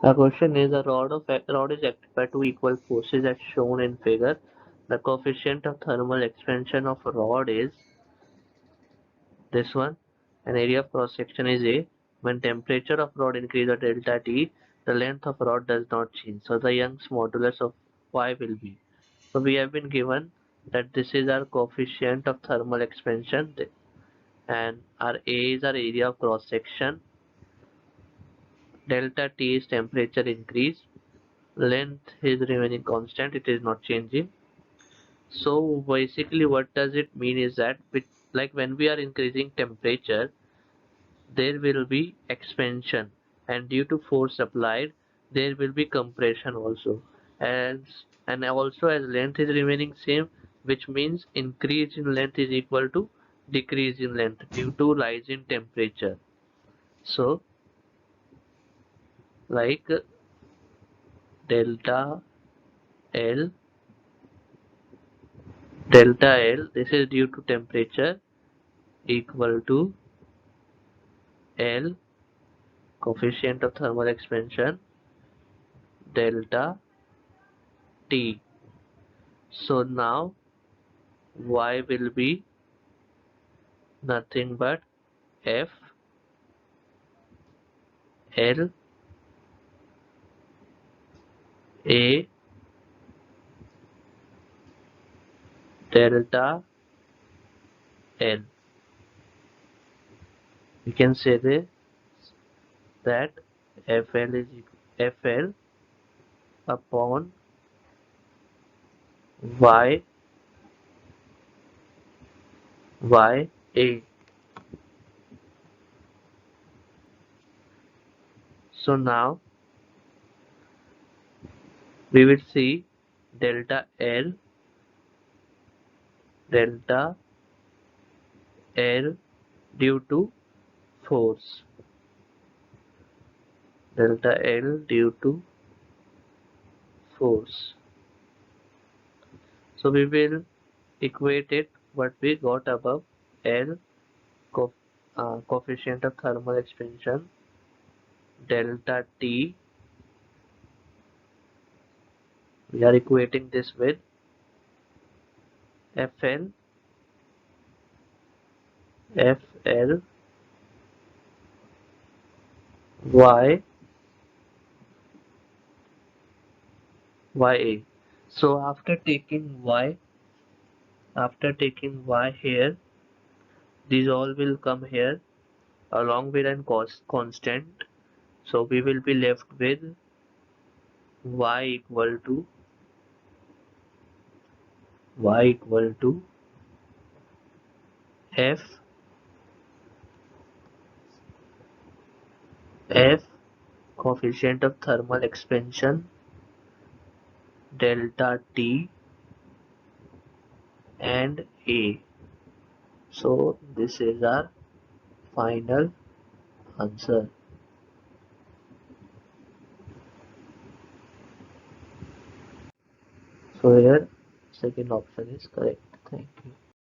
A question is a rod is acted by two equal forces as shown in figure. The coefficient of thermal expansion of a rod is this one, and area of cross section is A. When temperature of rod increases at delta T, the length of rod does not change. So the Young's modulus of Y will be. So we have been given that this is our coefficient of thermal expansion and our A is our area of cross section. Delta T is temperature increase. Length is remaining constant, it is not changing. So basically what does it mean is that like when we are increasing temperature, there will be expansion, and due to force applied there will be compression also, and also as length is remaining same, which means increase in length is equal to decrease in length due to rise in temperature. So like delta L delta L, this is due to temperature, equal to L coefficient of thermal expansion delta T. So now Y will be nothing but F L A delta L. We can say that FL is FL upon Y A. So now we will see delta L due to force, delta L due to force. So we will equate it what we got above. L coefficient of thermal expansion delta T, we are equating this with FL Y YA. So after taking Y here, these all will come here along with an constant. So we will be left with Y equal to F coefficient of thermal expansion delta T and A. So this is our final answer. So here second option is correct. Thank you.